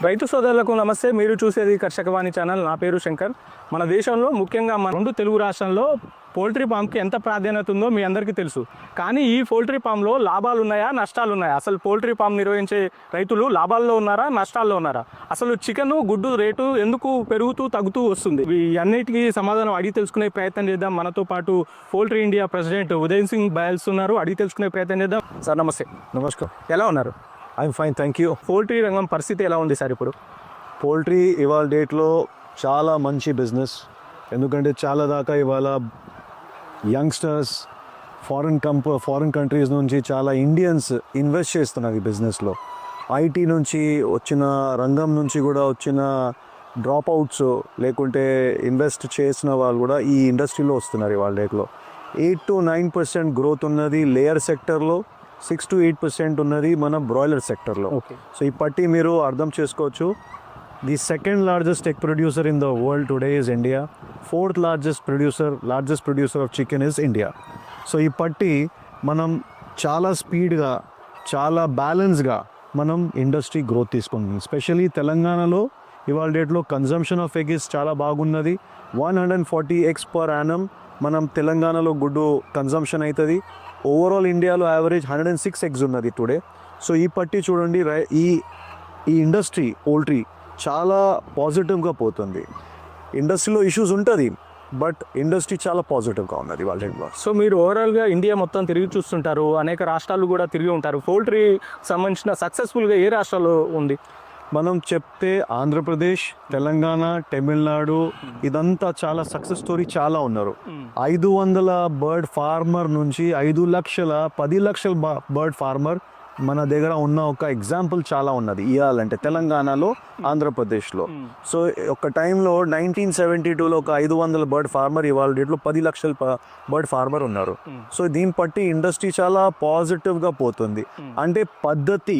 రైతు సోదరులకు నమస్తే. మీరు చూసేది కర్షకవాణి ఛానల్. నా పేరు శంకర్. మన దేశంలో ముఖ్యంగా మన రెండు తెలుగు రాష్ట్రాల్లో పౌల్ట్రీ ఫామ్కి ఎంత ప్రాధాన్యత ఉందో మీ అందరికీ తెలుసు. కానీ ఈ పౌల్ట్రీ ఫామ్లో లాభాలు ఉన్నాయా, నష్టాలు ఉన్నాయా? అసలు పౌల్ట్రీ ఫామ్ నిర్వహించే రైతులు లాభాల్లో ఉన్నారా, నష్టాల్లో ఉన్నారా? అసలు చికెన్ గుడ్డు రేటు ఎందుకు పెరుగుతూ తగ్గుతూ వస్తుంది? ఈ అన్నిటికీ సమాధానం అడిగి తెలుసుకునే ప్రయత్నం చేద్దాం. మనతో పాటు poultry India president Uday Singh బయల్స్ ఉన్నారు. అడిగి తెలుసుకునే ప్రయత్నం చేద్దాం. సార్ నమస్తే. నమస్కారం. ఎలా ఉన్నారు? I'm fine, thank you. Poultry రంగం పరిస్థితి ఎలా ఉంది సార్ ఇప్పుడు? పౌల్ట్రీ ఇవాళ డేట్లో చాలా మంచి బిజినెస్. ఎందుకంటే చాలా దాకా ఇవాళ యంగ్స్టర్స్ ఫారిన్ కంట్రీస్ నుంచి చాలా ఇండియన్స్ ఇన్వెస్ట్ చేస్తున్నారు ఈ బిజినెస్లో. ఐటీ నుంచి వచ్చిన రంగం నుంచి కూడా వచ్చిన డ్రాప్ అవుట్స్ లేకుంటే ఇన్వెస్ట్ చేసిన వాళ్ళు కూడా ఈ ఇండస్ట్రీలో వస్తున్నారు. ఇవాళ డేట్లో 8 to 9% గ్రోత్ ఉన్నది లేయర్ సెక్టర్లో, 6 to 8% ఉన్నది మన బ్రాయిలర్ సెక్టర్లో. సో ఈ పట్టి మీరు అర్థం చేసుకోవచ్చు. The second largest egg producer in the world today is India. Fourth largest producer of chicken is India. So ఈ పట్టి మనం చాలా స్పీడ్గా, చాలా బ్యాలెన్స్గా మనం ఇండస్ట్రీ గ్రోత్ తీసుకుంటుంది. స్పెషలీ తెలంగాణలో ఇవాళ డేట్లో కన్జంప్షన్ ఆఫ్ ఎగ్ ఇస్ చాలా బాగున్నది. 140 eggs పర్ యానం మనం తెలంగాణలో గుడ్డు కన్జంప్షన్ అవుతుంది. ఓవరాల్ ఇండియాలో యావరేజ్ 106 eggs ఉన్నది టుడే. సో ఈ పట్టి చూడండి, ఈ ఇండస్ట్రీ పౌల్ట్రీ చాలా పాజిటివ్గా పోతుంది. ఇండస్ట్రీలో ఇష్యూస్ ఉంటుంది, బట్ ఇండస్ట్రీ చాలా పాజిటివ్గా ఉన్నది వాళ్ళ. సో మీరు ఓవరాల్గా ఇండియా మొత్తం తిరిగి చూస్తుంటారు, అనేక రాష్ట్రాలు కూడా తిరిగి ఉంటారు. పౌల్ట్రీ సంబంధించిన సక్సెస్ఫుల్గా ఏ రాష్ట్రాల్లో ఉంది? మనం చెప్తే ఆంధ్రప్రదేశ్, తెలంగాణ, తమిళనాడు ఇదంతా చాలా సక్సెస్ స్టోరీ చాలా ఉన్నారు. 500 బర్డ్ ఫార్మర్ నుంచి 5 లక్షల 10 లక్షల బర్డ్ ఫార్మర్ మన దగ్గర ఉన్న ఒక ఎగ్జాంపుల్ చాలా ఉన్నది ఇవ్వాలంటే తెలంగాణలో, ఆంధ్రప్రదేశ్లో. సో ఒక టైంలో 1972లో ఒక 500 బర్డ్ ఫార్మర్, ఇవాళ డేట్లో 10 లక్షల బర్డ్ ఫార్మర్ ఉన్నారు. సో దీన్ని బట్టి ఇండస్ట్రీ చాలా పాజిటివ్గా పోతుంది. అంటే పద్ధతి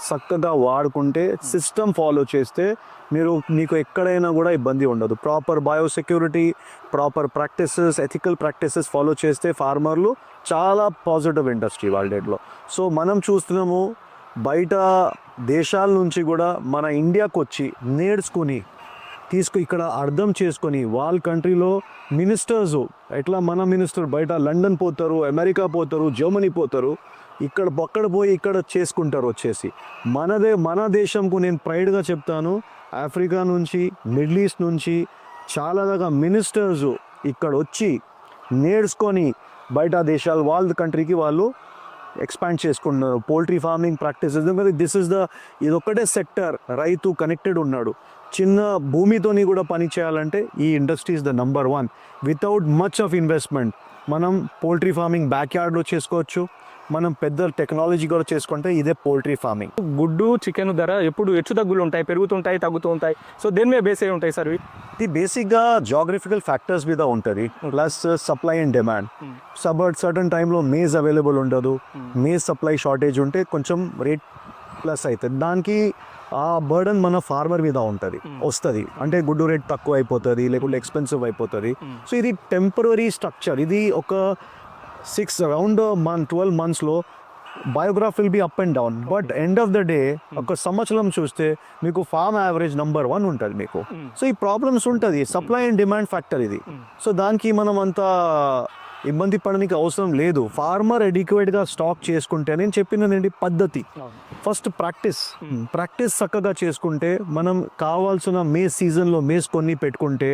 చక్కగా వాడుకుంటే, సిస్టమ్ ఫాలో చేస్తే నీకు ఎక్కడైనా కూడా ఇబ్బంది ఉండదు. Proper biosecurity, proper practices, ethical practices follow చేస్తే ఫార్మర్లు చాలా పాజిటివ్ ఇండస్ట్రీ వాళ్ళ డేట్లో. సో మనం చూస్తున్నాము బయట దేశాల నుంచి కూడా మన ఇండియాకు వచ్చి నేర్చుకుని ఇక్కడ అర్థం చేసుకొని వాళ్ళ కంట్రీలో మినిస్టర్స్ ఎట్లా మన మినిస్టర్ బయట లండన్ పోతారు, అమెరికా పోతారు, జర్మనీ పోతారు, అక్కడ పోయి ఇక్కడ చేసుకుంటారు వచ్చేసి. మన దేశంకు నేను ప్రైడ్గా చెప్తాను, ఆఫ్రికా నుంచి, మిడిల్ ఈస్ట్ నుంచి చాలా దాకా మినిస్టర్స్ ఇక్కడ వచ్చి నేర్చుకొని బయట దేశాలు వాళ్ళ కంట్రీకి వాళ్ళు ఎక్స్పాండ్ చేసుకుంటున్నారు పౌల్ట్రీ ఫార్మింగ్ ప్రాక్టీసెస్. ఇది ఒక్కటే సెక్టర్ రైతు కనెక్టెడ్ ఉన్నాడు. చిన్న భూమితోని కూడా పని చేయాలంటే ఈ industry is the number 1. Without much of investment మనం పౌల్ట్రీ ఫార్మింగ్ బ్యాక్ యార్డ్లో చేసుకోవచ్చు. మనం పెద్ద టెక్నాలజీ కూడా చేసుకుంటే ఇదే పౌల్ట్రీ ఫార్మింగ్. గుడ్డు, చికెన్ ధర ఎప్పుడు హెచ్చు తగ్గులు ఉంటాయి, పెరుగుతుంటాయి, తగ్గుతూ ఉంటాయి. సో దేని మీద బేస్ అయి ఉంటాయి సార్? ఇది బేసిక్గా జాగ్రఫికల్ ఫ్యాక్టర్స్ మీద ఉంటుంది, plus supply and demand. Certain టైంలో మేజ్ అవైలబుల్ ఉండదు, మేజ్ సప్లై షార్టేజ్ ఉంటే కొంచెం రేట్ ప్లస్ అవుతుంది. దానికి ఆ బర్డన్ మన ఫార్మర్ మీద వస్తుంది. అంటే గుడ్డు రేట్ తక్కువ అయిపోతుంది, లేకుంటే ఎక్స్పెన్సివ్ అయిపోతుంది. సో ఇది టెంపరరీ స్ట్రక్చర్. ఇది ఒక 12 monthsలో biograph will be up and down, but end of the day ఒక సంవత్సరం చూస్తే మీకు ఫార్మ్ యావరేజ్ నంబర్ 1 ఉంటుంది మీకు. సో ఈ ప్రాబ్లమ్స్ ఉంటుంది, సప్లై అండ్ డిమాండ్ ఫ్యాక్టర్ ఇది. సో దానికి మనం అంతా ఇబ్బంది పడడానికి అవసరం లేదు. ఫార్మర్ అడిక్వేట్గా స్టాక్ చేసుకుంటే, నేను చెప్పినది పద్ధతి. ఫస్ట్ ప్రాక్టీస్ చక్కగా చేసుకుంటే, మనం కావాల్సిన మేజ్ సీజన్లో మేజ్ కొన్ని పెట్టుకుంటే,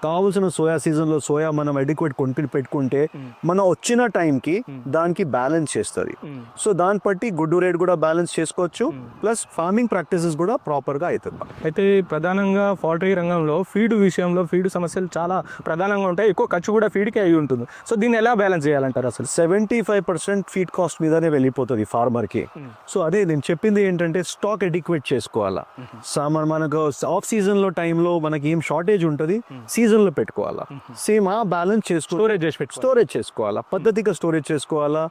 కావాల్సిన సోయా సీజన్లో సోయా మనం అడిక్వేట్ కొన్ని పెట్టుకుంటే, మనం వచ్చిన టైంకి దానికి బ్యాలెన్స్ చేస్తుంది. సో దాన్ని బట్టి గుడ్డు రేట్ కూడా బ్యాలెన్స్ చేసుకోవచ్చు, ప్లస్ ఫార్మింగ్ ప్రాక్టీసెస్ కూడా ప్రాపర్గా అవుతుంది. అయితే ప్రధానంగా పౌల్ట్రీ రంగంలో ఫీడ్ విషయంలో ఫీడ్ సమస్యలు చాలా ప్రధానంగా ఉంటాయి. ఎక్కువ ఖర్చు కూడా ఫీడ్కే అయి ఉంటుంది. సో దీన్ని ఎలా బ్యాలెన్స్ చేయాలంటారు? అసలు 75% ఫీడ్ కాస్ట్ మీదనే వెళ్ళిపోతుంది ఫార్మర్కి. సో అదే నేను చెప్పింది ఏంటంటే స్టాక్ అడిక్వేట్ చేసుకోవాలా. మనకు ఆఫ్ సీజన్లో టైంలో మనకి ఏం షార్టేజ్ ఉంటుంది, సీజన్లో పెట్టుకోవాలా. సేమ్ ఆ బ్యాలెన్స్ స్టోరేజ్ చేసుకోవాలా, పద్ధతిగా స్టోరేజ్ చేసుకోవాలా,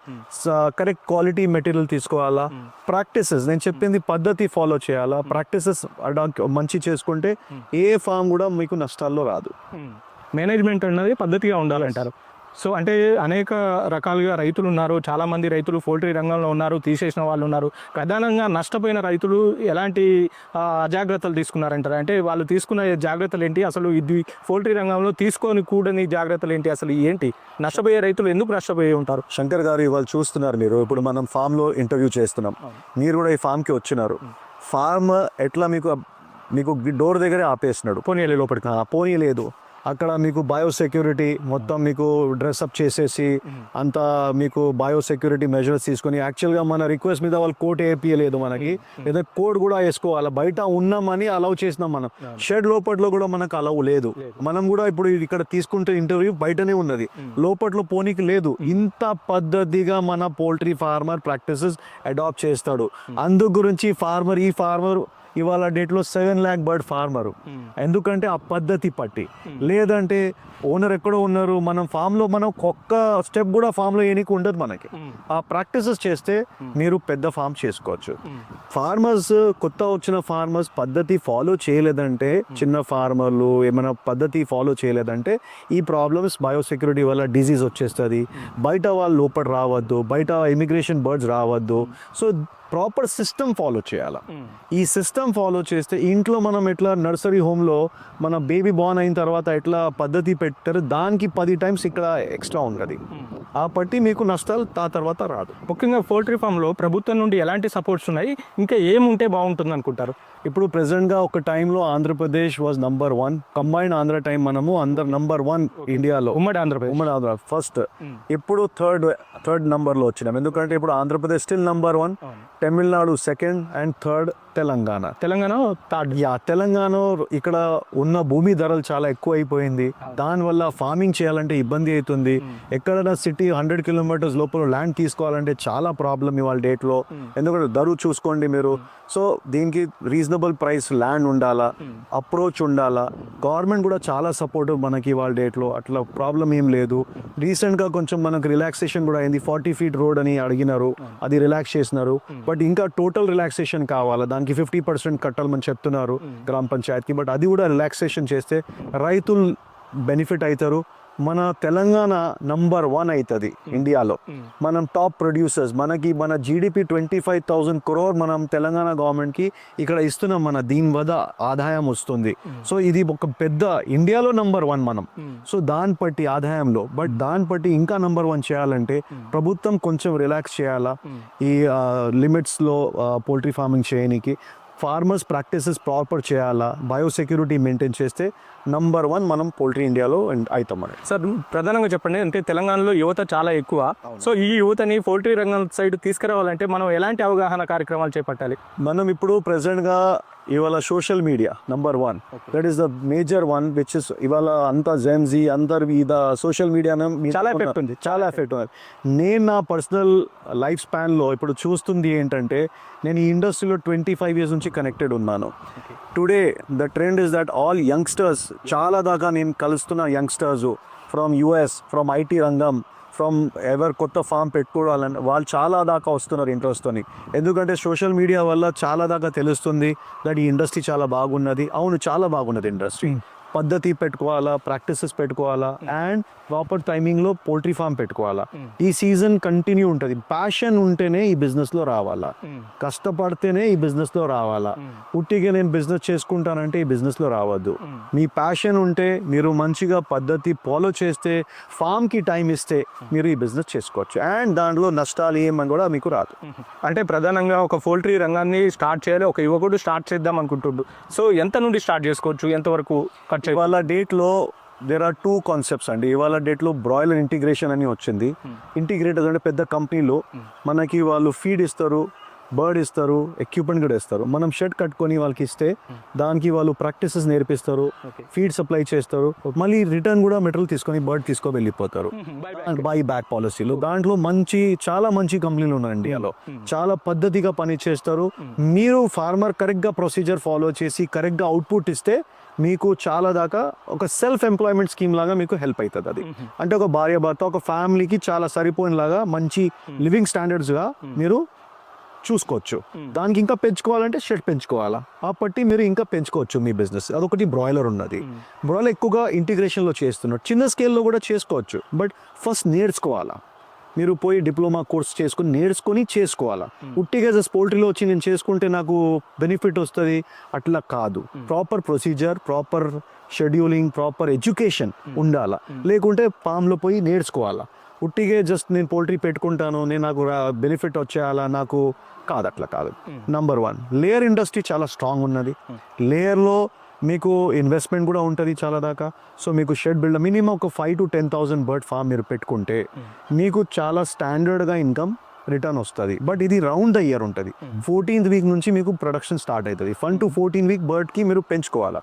కరెక్ట్ క్వాలిటీ మెటీరియల్ తీసుకోవాలా. ప్రాక్టీసెస్ నేను చెప్పింది పద్ధతి ఫాలో చేయాలా. ప్రాక్టీసెస్ మంచి చేసుకుంటే ఏ ఫామ్ కూడా మీకు నష్టాల్లో రాదు. మేనేజ్మెంట్ అన్నది పద్ధతిగా ఉండాలంటారు. సో అంటే అనేక రకాలుగా రైతులు ఉన్నారు, చాలామంది రైతులు పౌల్ట్రీ రంగంలో ఉన్నారు, తీసేసిన వాళ్ళు ఉన్నారు. ప్రధానంగా నష్టపోయిన రైతులు ఎలాంటి అజాగ్రత్తలు తీసుకున్నారంటారు? అంటే వాళ్ళు తీసుకున్న జాగ్రత్తలు ఏంటి, అసలు ఇది పౌల్ట్రీ రంగంలో తీసుకొని కూడని జాగ్రత్తలు ఏంటి, అసలు ఏంటి నష్టపోయే రైతులు ఎందుకు నష్టపోయి ఉంటారు? శంకర్ గారు ఇవాళ చూస్తున్నారు మీరు, ఇప్పుడు మనం ఫామ్లో ఇంటర్వ్యూ చేస్తున్నాం, మీరు కూడా ఈ ఫామ్కి వచ్చినారు. ఫార్మ్ ఎట్లా మీకు డోర్ దగ్గరే ఆపేస్తున్నాడు, పోనీ లోపలికి పోనీ లేదు. అక్కడ మీకు బయోసెక్యూరిటీ మొత్తం మీకు డ్రెస్అప్ చేసేసి అంతా మీకు బయోసెక్యూరిటీ మెజర్స్ తీసుకొని, యాక్చువల్గా మన రిక్వెస్ట్ మీద వాళ్ళు కోట్ వేయలేదు మనకి, లేదా కోడ్ కూడా వేసుకోవాలి. బయట ఉన్నామని అలౌ చేసినాం మనం, షెడ్ లోపట్లో కూడా మనకు అలౌ లేదు. మనం కూడా ఇప్పుడు ఇక్కడ తీసుకుంటే ఇంటర్వ్యూ బయటనే ఉన్నది, లోపట్లో పోనీకి లేదు. ఇంత పద్ధతిగా మన పోల్ట్రీ ఫార్మర్ ప్రాక్టీసెస్ అడాప్ట్ చేస్తాడు. అందు గురించి ఈ ఫార్మర్ ఇవాళ డేట్లో 7 lakh బర్డ్ ఫార్మరు. ఎందుకంటే ఆ పద్ధతి పట్టి, లేదంటే ఓనర్ ఎక్కడో ఉన్నారు, మనం ఫామ్లో మనం ఒక్క స్టెప్ కూడా ఫామ్లో ఏనికి ఉండదు మనకి. ఆ ప్రాక్టీసెస్ చేస్తే మీరు పెద్ద ఫామ్ చేసుకోవచ్చు. ఫార్మర్స్ కొత్త వచ్చిన ఫార్మర్స్ పద్ధతి ఫాలో చేయలేదంటే, చిన్న ఫార్మర్లు ఏమైనా పద్ధతి ఫాలో చేయలేదంటే ఈ ప్రాబ్లమ్స్ బయోసెక్యూరిటీ వల్ల డిజీజ్ వచ్చేస్తుంది, బయట వాళ్ళు లోపల రావద్దు, బయట ఇమిగ్రేషన్ బర్డ్స్ రావద్దు. సో ప్రాపర్ సిస్టమ్ ఫాలో చేయాలి. ఈ సిస్టమ్ ఫాలో చేస్తే ఇంట్లో మనం ఎట్లా నర్సరీ హోమ్లో మన బేబీ బార్న్ అయిన తర్వాత ఎట్లా పద్ధతి పెట్టారు, దానికి 10 times ఇక్కడ ఎక్స్ట్రా ఉంటుంది. ఆ పట్టి మీకు నష్టాలు ఆ తర్వాత రాదు. ముఖ్యంగా పౌల్ట్రీ ఫామ్లో ప్రభుత్వం నుండి ఎలాంటి సపోర్ట్స్ ఉన్నాయి, ఇంకా ఏముంటే బాగుంటుంది అనుకుంటారు? ఇప్పుడు ప్రెసెంట్గా ఒక టైంలో Andhra Pradesh was number 1, combined Andhra time మనము నంబర్ 1 ఇండియాలో, ఉమ్మడి ఆంధ్ర ఫస్ట్. ఇప్పుడు థర్డ్ నంబర్లో వచ్చినాం, ఎందుకంటే ఇప్పుడు Andhra Pradesh still number 1, Tamil Nadu 2nd and 3rd Telangana third. Telangana ఇక్కడ ఉన్న భూమి ధరలు చాలా ఎక్కువ అయిపోయింది, దానివల్ల ఫార్మింగ్ చేయాలంటే ఇబ్బంది అవుతుంది. ఎక్కడైనా సిటీ 100 kilometers లోపల ల్యాండ్ తీసుకోవాలంటే చాలా ప్రాబ్లం ఇవాళ డేట్లో, ఎందుకంటే ధర చూసుకోండి మీరు. సో దీనికి రీజనబుల్ ప్రైస్ ల్యాండ్ ఉండాలా, అప్రోచ్ ఉండాలా. గవర్నమెంట్ కూడా చాలా సపోర్టివ్ మనకి ఇవాళ డేట్లో, అట్లా ప్రాబ్లం ఏం లేదు. రీసెంట్గా కొంచెం మనకు రిలాక్సేషన్ కూడా అయింది, 40 feet రోడ్ అని అడిగినారు, అది రిలాక్స్ చేసినారు. బట్ ఇంకా టోటల్ రిలాక్సేషన్ కావాలా, దానికి 50% కట్టాలని చెప్తున్నారు గ్రామ పంచాయతీకి. బట్ అది కూడా రిలాక్సేషన్ చేస్తే రైతులు బెనిఫిట్ అవుతారు. మన తెలంగాణ నంబర్ 1 అవుతుంది ఇండియాలో. మనం టాప్ ప్రొడ్యూసర్స్, మన GDP 25,000 crore మనం తెలంగాణ గవర్నమెంట్కి ఇక్కడ ఇస్తున్నాం. దీని వల్ల ఆదాయం వస్తుంది. సో ఇది ఒక పెద్ద ఇండియాలో నంబర్ 1 మనం. సో దాన్ని బట్టి ఆదాయంలో, బట్ దాన్ని బట్టి ఇంకా నంబర్ 1 చేయాలంటే ప్రభుత్వం కొంచెం రిలాక్స్ చేయాలా ఈ లిమిట్స్లో పోల్ట్రీ ఫార్మింగ్ చేయడానికి. ఫార్మర్స్ ప్రాక్టీసెస్ ప్రాపర్ చేయాలా, బయోసెక్యూరిటీ మెయింటైన్ చేస్తే నంబర్ 1 మనం పోల్ట్రీ ఇండియాలో అవుతాం. మరి సార్ ప్రధానంగా చెప్పండి, అంటే తెలంగాణలో యువత చాలా ఎక్కువ. సో ఈ యువతని పౌల్ట్రీ రంగం సైడ్ తీసుకురావాలంటే మనం ఎలాంటి అవగాహన కార్యక్రమాలు చేపట్టాలి? మనం ఇప్పుడు ప్రెసెంట్గా ఇవాళ social media number 1, that is the major 1 which is ఇవాళ అంతా జెన్జీ అందరు ఇది సోషల్ మీడియా చాలా ఎఫెక్ట్ ఉంది. నేను నా పర్సనల్ లైఫ్ స్పాన్లో ఇప్పుడు చూస్తుంది ఏంటంటే, నేను ఈ ఇండస్ట్రీలో 25 years నుంచి కనెక్టెడ్ ఉన్నాను. Today the trend is that all youngsters, చాలా దాకా నేను కలుస్తున్న youngsters from US, from IT రంగం, ఫ్రమ్ ఎవరు కొత్త ఫామ్ పెట్టుకోవాలని వాళ్ళు చాలా దాకా వస్తున్నారు ఇంట్రెస్ట్తోని. ఎందుకంటే సోషల్ మీడియా వల్ల చాలా దాకా తెలుస్తుంది దట్ ఈ ఇండస్ట్రీ చాలా బాగున్నది. అవును, చాలా బాగున్నది ఇండస్ట్రీ. పద్ధతి పెట్టుకోవాలా, ప్రాక్టీసెస్ పెట్టుకోవాలా, అండ్ ప్రాపర్ టైమింగ్లో పోల్ట్రీ ఫామ్ పెట్టుకోవాలా. ఈ సీజన్ కంటిన్యూ ఉంటుంది. ప్యాషన్ ఉంటేనే ఈ బిజినెస్లో రావాలా, కష్టపడితేనే ఈ బిజినెస్లో రావాలా. ఉట్టిగా నేను బిజినెస్ చేసుకుంటానంటే ఈ బిజినెస్లో రావద్దు. మీ ప్యాషన్ ఉంటే, మీరు మంచిగా పద్ధతి ఫాలో చేస్తే, ఫామ్కి టైం ఇస్తే మీరు ఈ బిజినెస్ చేసుకోవచ్చు. అండ్ దాంట్లో నష్టాలు ఏమని కూడా మీకు రాదు. అంటే ప్రధానంగా ఒక పౌల్ట్రీ రంగాన్ని స్టార్ట్ చేయాలి, ఒక యువకుడు స్టార్ట్ చేద్దాం అనుకుంటుండు. సో ఎంత నుండి స్టార్ట్ చేసుకోవచ్చు, ఎంతవరకు ఖర్చు? ఇవాళ డేట్లో దేర్ ఆర్ 2 concepts అండి. ఇవాళ డేట్లో బ్రాయిలర్ ఇంటిగ్రేషన్ అని వచ్చింది. ఇంటిగ్రేటర్స్ అంటే పెద్ద కంపెనీలో మనకి వాళ్ళు ఫీడ్ ఇస్తారు, బర్డ్ ఇస్తారు, ఎక్విప్మెంట్ కూడా ఇస్తారు. మనం షెడ్ కట్టుకొని వాళ్ళకి ఇస్తే దానికి వాళ్ళు ప్రాక్టీసెస్ నేర్పిస్తారు, ఫీడ్ సప్లై చేస్తారు, మళ్ళీ రిటర్న్ కూడా మెటీరియల్ తీసుకొని బర్డ్ తీసుకొని వెళ్ళిపోతారు. బై బ్యాక్ పాలసీలు దాంట్లో చాలా మంచి కంపెనీలు ఉన్నాయి ఇండియాలో, చాలా పద్ధతిగా పని చేస్తారు. మీరు ఫార్మర్ కరెక్ట్గా ప్రొసీజర్ ఫాలో చేసి కరెక్ట్గా అవుట్పుట్ ఇస్తే మీకు చాలా దాకా ఒక సెల్ఫ్ ఎంప్లాయ్మెంట్ స్కీమ్ లాగా మీకు హెల్ప్ అవుతుంది. అది అంటే ఒక భార్య భర్త, ఒక ఫ్యామిలీకి చాలా సరిపోయినలాగా మంచి లివింగ్ స్టాండర్డ్స్గా మీరు చూసుకోవచ్చు. దానికి ఇంకా పెంచుకోవాలంటే షెడ్ పెంచుకోవాలా, కాబట్టి మీరు ఇంకా పెంచుకోవచ్చు మీ బిజినెస్. అదొకటి బ్రాయిలర్ ఉన్నది. బ్రాయిలర్ ఎక్కువగా ఇంటిగ్రేషన్లో చేస్తున్నారు, చిన్న స్కేల్లో కూడా చేసుకోవచ్చు. బట్ ఫస్ట్ నేర్చుకోవాలా, మీరు పోయి డిప్లొమా కోర్స్ చేసుకుని నేర్చుకొని చేసుకోవాలా. ఉట్టిగా పోల్ట్రీలో వచ్చి నేను చేసుకుంటే నాకు బెనిఫిట్ వస్తుంది అట్లా కాదు. Proper procedure, proper scheduling, proper education ఉండాలా. లేకుంటే ఫామ్లో పోయి నేర్చుకోవాలా. ఉట్టిగే జస్ట్ నేను పోల్ట్రీ పెట్టుకుంటాను, నేను నాకు బెనిఫిట్ వచ్చేయాలా, నాకు కాదు, అట్లా కాదు. నంబర్ 1 లేయర్ ఇండస్ట్రీ చాలా స్ట్రాంగ్ ఉన్నది. లేయర్లో మీకు ఇన్వెస్ట్మెంట్ కూడా ఉంటుంది చాలా దాకా. సో మీకు షెడ్ బిల్డ్ మినిమం ఒక 5,000 to 10,000 బర్డ్ ఫామ్ మీరు పెట్టుకుంటే మీకు చాలా స్టాండర్డ్గా ఇన్కమ్ రిటర్న్ వస్తుంది. బట్ ఇది రౌండ్ ద ఇయర్ ఉంటుంది. 14th వీక్ నుంచి మీకు ప్రొడక్షన్ స్టార్ట్ అవుతుంది. 1 to 14 వీక్ బర్డ్కి మీరు పెంచుకోవాలా.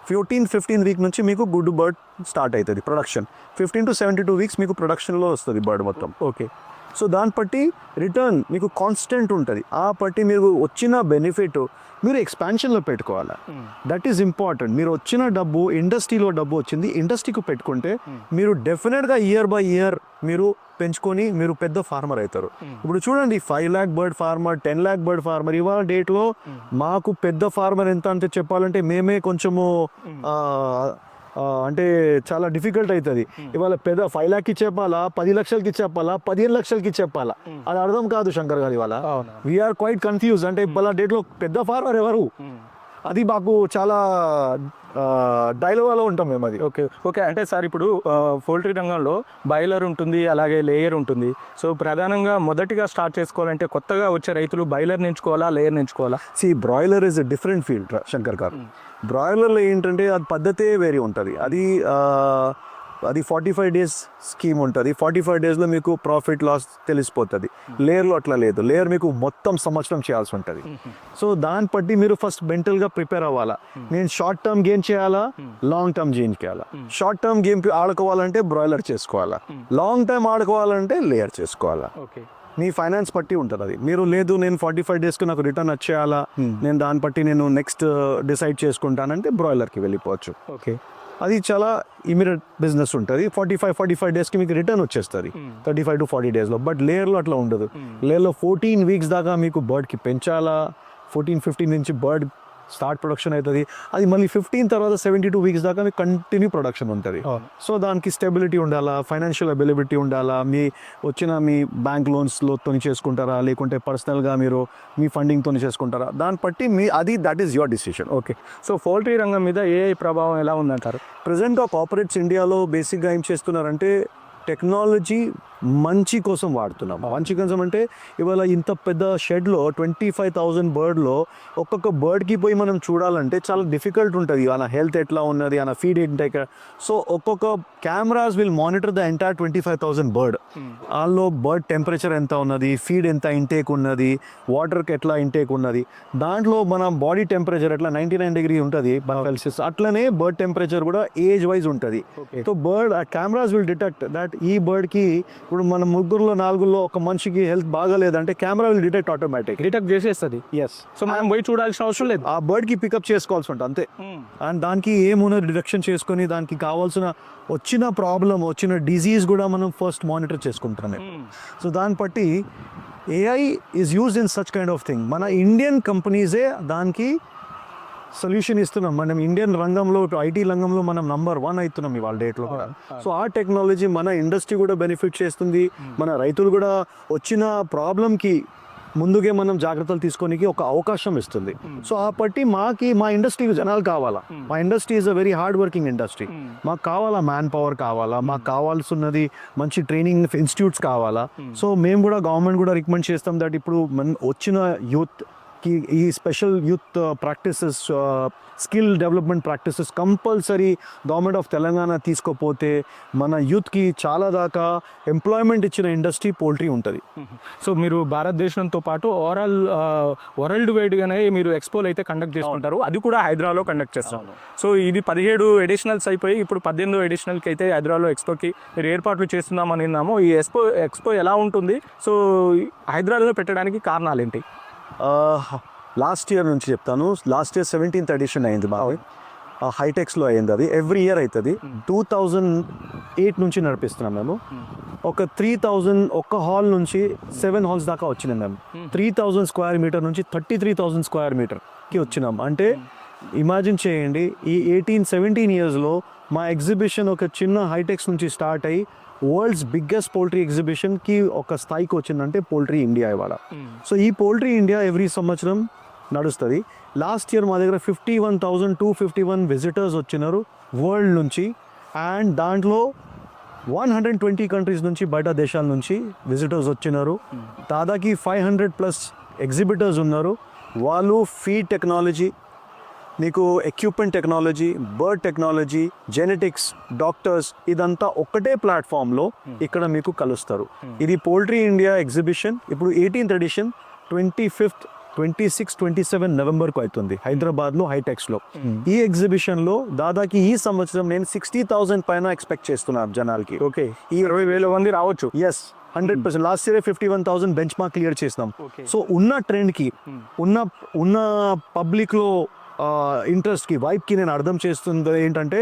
14th వీక్ నుంచి మీకు గుడ్ బర్డ్ స్టార్ట్ అవుతుంది ప్రొడక్షన్. 15 to 72 వీక్స్ మీకు ప్రొడక్షన్లో వస్తుంది బర్డ్ మొత్తం. ఓకే, సో దాన్ని బట్టి రిటర్న్ మీకు కాన్స్టెంట్ ఉంటుంది. ఆ బట్టి మీరు వచ్చిన బెనిఫిట్ మీరు ఎక్స్పాన్షన్లో పెట్టుకోవాలి. That is important. మీరు వచ్చిన డబ్బు, ఇండస్ట్రీలో డబ్బు వచ్చింది, ఇండస్ట్రీకి పెట్టుకుంటే మీరు డెఫినెట్గా ఇయర్ బై ఇయర్ మీరు పెంచుకొని మీరు పెద్ద ఫార్మర్ అవుతారు. ఇప్పుడు చూడండి, 5 lakh bird farmer, 10 lakh bird farmer. ఇవాళ డేట్లో మాకు పెద్ద ఫార్మర్ ఎంత అంటే చెప్పాలంటే మేమే కొంచెము అంటే చాలా డిఫికల్ట్ అవుతుంది. ఇవాళ పెద్ద 5 lakh చెప్పాలా, 10 లక్షలకి చెప్పాలా, 15 లక్షలకి చెప్పాలా, అది అర్థం కాదు శంకర్ గారు. ఇవాళ వీఆర్ క్వైట్ కన్ఫ్యూజ్. అంటే ఇవాళ డేట్లో పెద్ద ఫార్మర్ ఎవరు, అది మాకు చాలా డైలవాలో ఉంటాం మేము. అది ఓకే అంటే సార్, ఇప్పుడు పౌల్ట్రీ రంగంలో బాయిలర్ ఉంటుంది, అలాగే లేయర్ ఉంటుంది. సో ప్రధానంగా మొదటిగా స్టార్ట్ చేసుకోవాలంటే కొత్తగా వచ్చే రైతులు బాయిలర్ ఎంచుకోవాలా, లేయర్ ఎంచుకోవాలా? Broiler is a different field Shankar గారు. బ్రాయిలర్లో ఏంటంటే అది పద్ధతే వేరే ఉంటుంది. అది 45 days స్కీమ్ ఉంటుంది. 45 daysలో మీకు ప్రాఫిట్ లాస్ తెలిసిపోతుంది. లేయర్లో అట్లా లేదు. లేయర్ మీకు మొత్తం సంవత్సరం చేయాల్సి ఉంటుంది. సో దాన్ని బట్టి మీరు ఫస్ట్ మెంటల్గా ప్రిపేర్ అవ్వాలా. నేను షార్ట్ టర్మ్ గేమ్ చేయాలా, లాంగ్ టర్మ్ గేమ్ చేయాలా. షార్ట్ టర్మ్ గేమ్ ఆడుకోవాలంటే బ్రాయిలర్ చేసుకోవాలా, లాంగ్ టర్మ్ ఆడుకోవాలంటే లేయర్ చేసుకోవాలా. ఓకే, మీ ఫైనాన్స్ బట్టి ఉంటుంది అది. మీరు లేదు నేను 45 daysకి నాకు రిటర్న్ వచ్చేయాలా, నేను దాన్ని బట్టి నేను నెక్స్ట్ డిసైడ్ చేసుకుంటానంటే బ్రాయిలర్కి వెళ్ళిపోవచ్చు. ఓకే, అది చాలా ఇమీడియట్ బిజినెస్ ఉంటుంది. 45 daysకి మీకు రిటర్న్ వచ్చేస్తుంది 35 to 40 daysలో. బట్ లేయర్లో అట్లా ఉండదు. లేయర్లో 14 weeks దాకా మీకు బర్డ్కి పెంచాలా. 14-15 నుంచి బర్డ్ స్టార్ట్ ప్రొడక్షన్ అవుతుంది. అది మళ్ళీ 15 తర్వాత 72 weeks దాకా మీకు కంటిన్యూ ప్రొడక్షన్ ఉంటుంది. సో దానికి స్టెబిలిటీ ఉండాలా, ఫైనాన్షియల్ అవైలబిలిటీ ఉండాలా. మీ వచ్చిన మీ బ్యాంక్ లోన్స్తో చేసుకుంటారా, లేకుంటే పర్సనల్గా మీరు మీ ఫండింగ్తో చేసుకుంటారా, దాన్ని బట్టి that is your decision. Okay, so poultry రంగం మీద ఏఐ ప్రభావం ఎలా ఉందంటారు? ప్రజెంట్గా కార్పొరేట్స్ ఇండియాలో బేసిక్గా ఏం చేస్తున్నారంటే టెక్నాలజీ మంచి కోసం వాడుతున్నాం. మంచి కోసం అంటే ఇవాళ ఇంత పెద్ద షెడ్లో 25,000 బర్డ్లో ఒక్కొక్క బర్డ్కి పోయి మనం చూడాలంటే చాలా డిఫికల్ట్ ఉంటుంది. ఆయన హెల్త్ ఎట్లా ఉన్నది, ఆయన ఫీడ్ ఏంటి. సో ఒక్కొక్క cameras will monitor the entire 25,000 bird. వాళ్ళలో బర్డ్ టెంపరేచర్ ఎంత ఉన్నది, ఫీడ్ ఎంత ఇంటేక్ ఉన్నది, వాటర్కి ఎట్లా ఇంటేక్ ఉన్నది, దాంట్లో మన బాడీ టెంపరేచర్ ఎట్లా 99 degree ఉంటుంది సెల్సియస్, అట్లనే బర్డ్ టెంపరేచర్ కూడా ఏజ్ వైజ్ ఉంటుంది. So bird cameras will detect that ఈ బర్డ్కి ఇప్పుడు మన 3-4 ఒక మనిషికి హెల్త్ బాగాలేదంటే camera will detect automatic detect చేసేస్తుంది. ఎస్, సో మనం పోయి చూడాల్సిన అవసరం లేదు, ఆ బర్డ్కి పికప్ చేసుకోవాల్సి ఉంటుంది అంతే. అండ్ దానికి ఏమున్నది డిడక్షన్ చేసుకొని దానికి కావాల్సిన వచ్చిన ప్రాబ్లం, వచ్చిన డిజీజ్ కూడా మనం ఫస్ట్ మానిటర్ చేసుకుంటాం. సో దాన్ని బట్టి AI is used in such kind of thing. మన ఇండియన్ కంపెనీసే దానికి సొల్యూషన్ ఇస్తున్నాం. మనం ఇండియన్ రంగంలో, ఐటీ రంగంలో మనం నంబర్ 1 అవుతున్నాం ఇవాళ డేట్లో కూడా. సో ఆ టెక్నాలజీ మన ఇండస్ట్రీ కూడా బెనిఫిట్ చేస్తుంది. మన రైతులు కూడా వచ్చిన ప్రాబ్లంకి ముందుగా మనం జాగ్రత్తలు తీసుకోనికి ఒక అవకాశం ఇస్తుంది. సో ఆ బట్టి మా ఇండస్ట్రీకి జనాలు కావాలా. మా industry is a very hard working industry. మాకు కావాలా మ్యాన్ పవర్ కావాలా, మాకు కావాల్సినది మంచి ట్రైనింగ్ ఇన్స్టిట్యూట్స్ కావాలా. సో మేము కూడా గవర్నమెంట్ కూడా రికమెండ్ చేస్తాం దట్ ఇప్పుడు వచ్చిన యూత్ కి ఈ special youth practices, skill development practices compulsory government of Telangana తీసుకోపోతే మన యూత్కి చాలా దాకా ఎంప్లాయ్మెంట్ ఇచ్చిన ఇండస్ట్రీ పోల్ట్రీ ఉంటుంది. సో మీరు భారతదేశంతో పాటు ఓవరాల్ వరల్డ్ వైడ్గానే మీరు ఎక్స్పోలు అయితే కండక్ట్ చేసుకుంటారు, అది కూడా హైదరాబాద్లో కండక్ట్ చేస్తాం. సో ఇది 17 ఎడిషనల్స్ అయిపోయి ఇప్పుడు 18వ ఎడిషనల్కి అయితే హైదరాబాద్లో ఎక్స్పోకి మీరు ఏర్పాట్లు చేస్తున్నామని విన్నాము. ఈ ఎక్స్పో ఎలా ఉంటుంది, సో హైదరాబాద్లో పెట్టడానికి కారణాలు ఏంటి? లాస్ట్ ఇయర్ నుంచి చెప్తాను. లాస్ట్ ఇయర్ 17th edition అయింది బాగా. హైటెక్స్లో అయింది. అది ఎవ్రీ ఇయర్ అవుతుంది. 2008 నుంచి నడిపిస్తున్నాం మేము. ఒక 3000 ఒక్క హాల్ నుంచి 7 హాల్స్ దాకా వచ్చినాం మేము. 3000 స్క్వేర్ మీటర్ నుంచి 33,000 స్క్వేర్ మీటర్కి వచ్చినాం. అంటే ఇమాజిన్ చేయండి, ఈ 18-17 ఇయర్స్లో మా ఎగ్జిబిషన్ ఒక చిన్న హైటెక్స్ నుంచి స్టార్ట్ అయ్యి వరల్డ్స్ బిగ్గెస్ట్ పోల్ట్రీ ఎగ్జిబిషన్కి ఒక స్థాయికి వచ్చిందంటే పోల్ట్రీ ఇండియా ఇవాళ. సో ఈ పోల్ట్రీ ఇండియా ఎవ్రీ సంవత్సరం నడుస్తుంది. లాస్ట్ ఇయర్ మా దగ్గర 51,251 విజిటర్స్ వచ్చినారు వరల్డ్ నుంచి. అండ్ దాంట్లో 120 కంట్రీస్ నుంచి, బయట దేశాల నుంచి విజిటర్స్ వచ్చినారు. దాదాపు 500+ ఎగ్జిబిటర్స్ ఉన్నారు. వాళ్ళు ఫీడ్ టెక్నాలజీ, నీకు equipment technology, bird technology, genetics, doctors, ఇదంతా ఒక్కటే ప్లాట్ఫామ్లో ఇక్కడ మీకు కలుస్తారు. ఇది పోల్ట్రీ ఇండియా ఎగ్జిబిషన్ ఇప్పుడు 18th ఎడిషన్ 25th, 26, 27 నవంబర్కు అవుతుంది హైదరాబాద్లో హైటెక్స్లో. ఈ ఎగ్జిబిషన్లో దాదాపు ఈ సంవత్సరం నేను 60,000 పైన ఎక్స్పెక్ట్ చేస్తున్నాను జనాలకి. ఓకే, ఈ 20,000 మంది రావచ్చు. Yes, 100%. Last year 51,000 bench mark clear చేసినాం. సో ఉన్న ట్రెండ్కి, ఉన్న పబ్లిక్లో ఇంట్రెస్ట్కి, వైబ్కి నేను అర్థం చేస్తుంది ఏంటంటే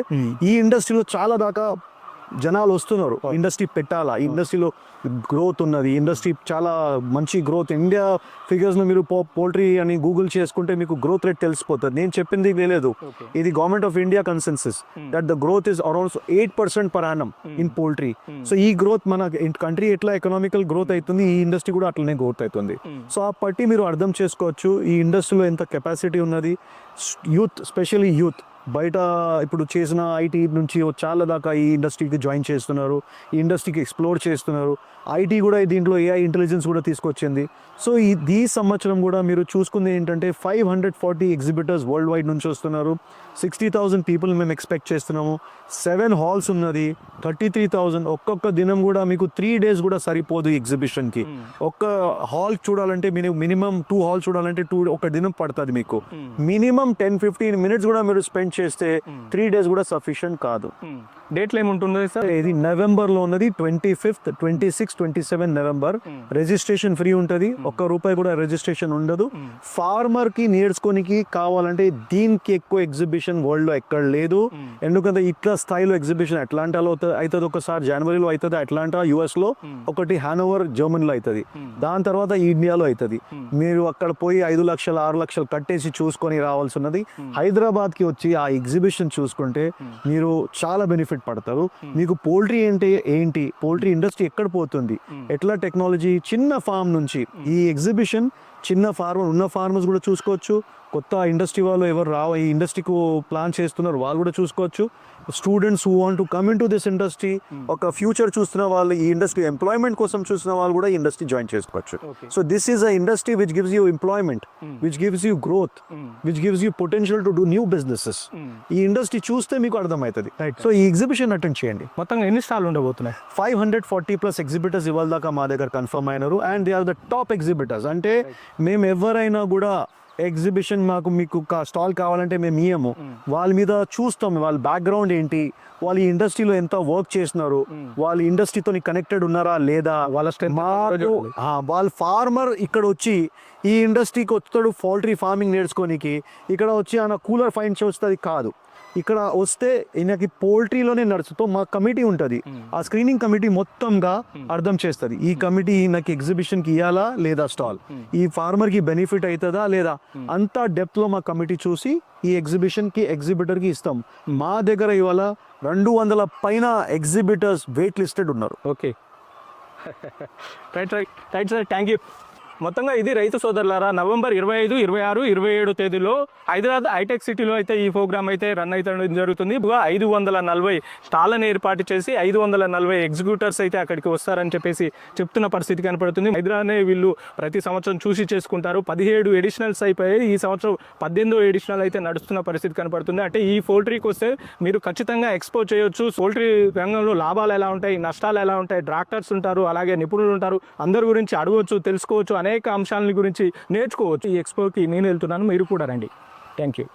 ఈ ఇండస్ట్రీలో చాలా దాకా జనాలు వస్తున్నారు. ఇండస్ట్రీ పెట్టాలా, ఈ ఇండస్ట్రీలో గ్రోత్ ఉన్నది, ఇండస్ట్రీ చాలా మంచి గ్రోత్. ఇండియా ఫిగర్స్లో మీరు పోల్ట్రీ అని గూగుల్ చేసుకుంటే మీకు గ్రోత్ రేట్ తెలిసిపోతుంది. నేను చెప్పింది లేదు, ఇది government of India consensus that the growth is around 8% per annum in poultry. So ఈ గ్రోత్ మన కంట్రీ ఎట్లా ఎకనామికల్ గ్రోత్ అవుతుంది, ఈ ఇండస్ట్రీ కూడా అట్లనే గ్రోత్ అవుతుంది. సో ఆ పట్టి మీరు అర్థం చేసుకోవచ్చు ఈ ఇండస్ట్రీలో ఎంత కెపాసిటీ ఉన్నది. యూత్, స్పెషల్లీ యూత్ బయట ఇప్పుడు చేసిన ఐటీ నుంచి చాలా దాకా ఈ ఇండస్ట్రీకి జాయిన్ చేస్తున్నారు, ఈ ఇండస్ట్రీకి ఎక్స్ప్లోర్ చేస్తున్నారు. ఐటీ కూడా దీంట్లో AI ఇంటెలిజెన్స్ కూడా తీసుకొచ్చింది. సో ఈ సంవత్సరం కూడా మీరు చూసుకుంది ఏంటంటే 540 ఎగ్జిబిటర్స్ వరల్డ్ వైడ్ నుంచి వస్తున్నారు. 60,000 పీపుల్ మేము ఎక్స్పెక్ట్ చేస్తున్నాము. 7 హాల్స్ ఉన్నది, 33,000. ఒక్కొక్క దినం కూడా మీకు 3 days కూడా సరిపోదు ఈ ఎగ్జిబిషన్కి. ఒక్క హాల్ చూడాలంటే మినిమం 2 హాల్స్ చూడాలంటే ఒక దినం పడుతుంది మీకు. మినిమం 10-15 minutes కూడా మీరు స్పెండ్ చేస్తే 3 days కూడా సఫిషియంట్ కాదు. డేట్లు ఏముంటుంది సార్? ఇది నవంబర్లో ఉన్నది, 25th, 26, 27 నవంబర్. రిజిస్ట్రేషన్ ఫ్రీ ఉంటుంది, ₹1 కూడా రిజిస్ట్రేషన్ ఉండదు. ఫార్మర్కి నేర్చుకోనికి కావాలంటే దీనికి ఎక్కువ ఎగ్జిబిషన్ వరల్డ్లో ఎక్కడ లేదు. ఎందుకంటే ఇట్లా స్థాయిలో ఎగ్జిబిషన్ అట్లాంటాలో అవుతుంది, ఒకసారి జనవరిలో అవుతుంది అట్లాంటా US లో, ఒకటి హానోవర్ జర్మనీలో అవుతుంది, దాని తర్వాత ఇండియాలో అవుతుంది. మీరు అక్కడ పోయి 5 లక్షలు 6 లక్షలు కట్టేసి చూసుకొని రావాల్సి ఉన్నది. హైదరాబాద్కి వచ్చి ఆ ఎగ్జిబిషన్ చూసుకుంటే మీరు చాలా బెనిఫిట్ పడతారు. మీకు పోల్ట్రీ అంటే ఏంటి, పోల్ట్రీ ఇండస్ట్రీ ఎక్కడ పోతుంది, ఎట్లా టెక్నాలజీ, చిన్న ఫార్మ్ నుంచి ఈ ఎగ్జిబిషన్ చిన్న ఫార్మర్, ఉన్న ఫార్మర్స్ కూడా చూసుకోవచ్చు. కొత్త ఇండస్ట్రీ వాళ్ళు ఎవరు ఈ ఇండస్ట్రీకి ప్లాన్ చేస్తున్నారు వాళ్ళు కూడా చూసుకోవచ్చు. Students who want to come in to this industry, ఒక ఫ్యూచర్ చూస్తున్న వాళ్ళు, ఈ ఇండస్ట్రీ ఎంప్లాయ్మెంట్ కోసం చూస్తున్న వాళ్ళు కూడా ఈ ఇండస్ట్రీ జాయిన్ చేసుకోవచ్చు. So this is a industry which gives you employment, which gives you growth, which gives you potential to do new businesses. ఈ ఇండస్ట్రీ చూస్తే మీకు అర్థమవుతుంది. సో ఈ ఎగ్జిబిషన్ అటెండ్ చేయండి. మొత్తం ఎన్ని స్టాల్ ఉండబోతున్నాయి? 540+ ఎగ్జిబిటర్స్ ఇవాళ దాకా మా దగ్గర కన్ఫర్మ్ అయినారు. And they are the top exhibitors. అంటే మేము ఎవరైనా కూడా ఎగ్జిబిషన్ మీకు స్టాల్ కావాలంటే మేము ఇయ్యము, వాళ్ళ మీద చూస్తాం వాళ్ళ బ్యాక్గ్రౌండ్ ఏంటి, వాళ్ళు ఈ ఇండస్ట్రీలో ఎంత వర్క్ చేస్తున్నారు, వాళ్ళు ఇండస్ట్రీతో కనెక్టెడ్ ఉన్నారా లేదా, వాళ్ళ ఫార్మర్ ఇక్కడ వచ్చి ఈ ఇండస్ట్రీకి వస్తాడు పౌల్ట్రీ ఫార్మింగ్ నేర్చుకోనికి, ఇక్కడ వచ్చి ఆయన కూలర్ ఫైన్ చేస్తుంది కాదు. ఇక్కడ వస్తే ఈయనకి పోల్ట్రీలోనే నడుచుతో మా కమిటీ ఉంటుంది, ఆ స్క్రీనింగ్ కమిటీ మొత్తంగా అర్థం చేస్తుంది ఈ కమిటీ ఈయనకి ఎగ్జిబిషన్కి ఇవ్వాలా లేదా స్టాల్, ఈ ఫార్మర్కి బెనిఫిట్ అవుతుందా లేదా, అంతా డెప్త్లో మా కమిటీ చూసి ఈ ఎగ్జిబిటర్కి ఇస్తాం. మా దగ్గర ఇవాళ 200 పైన ఎగ్జిబిటర్స్ వెయిట్ లిస్టెడ్ ఉన్నారు. Okay, right sir, thank you. మొత్తంగా ఇది రైతు సోదరులారా, నవంబర్ 25, 26, 27 తేదీలో హైదరాబాద్ హైటెక్ సిటీలో అయితే ఈ ప్రోగ్రామ్ అయితే రన్ అయితే జరుగుతుంది. 540 స్టాళ్ళని ఏర్పాటు చేసి 540 ఎగ్జిక్యూటర్స్ అయితే అక్కడికి వస్తారని చెప్పేసి చెప్తున్న పరిస్థితి కనపడుతుంది. హైదరాబాద్నే వీళ్ళు ప్రతి సంవత్సరం చూసి చేసుకుంటారు. 17 ఎడిషనల్స్ అయిపోయాయి, ఈ సంవత్సరం 18వ ఎడిషనల్ అయితే నడుస్తున్న పరిస్థితి కనపడుతుంది. అంటే ఈ పోల్ట్రీకి వస్తే మీరు ఖచ్చితంగా ఎక్స్పోజ్ చేయొచ్చు. పోల్ట్రీ రంగంలో లాభాలు ఎలా ఉంటాయి, నష్టాలు ఎలా ఉంటాయి, డాక్టర్స్ ఉంటారు, అలాగే నిపుణులు ఉంటారు, అందరి గురించి అడగవచ్చు, తెలుసుకోవచ్చు, అనేక అంశాల గురించి నేర్చుకోవచ్చు. ఈ ఎక్స్పోకి నేను వెళ్తున్నాను, మీరు కూడా రండి. Thank you.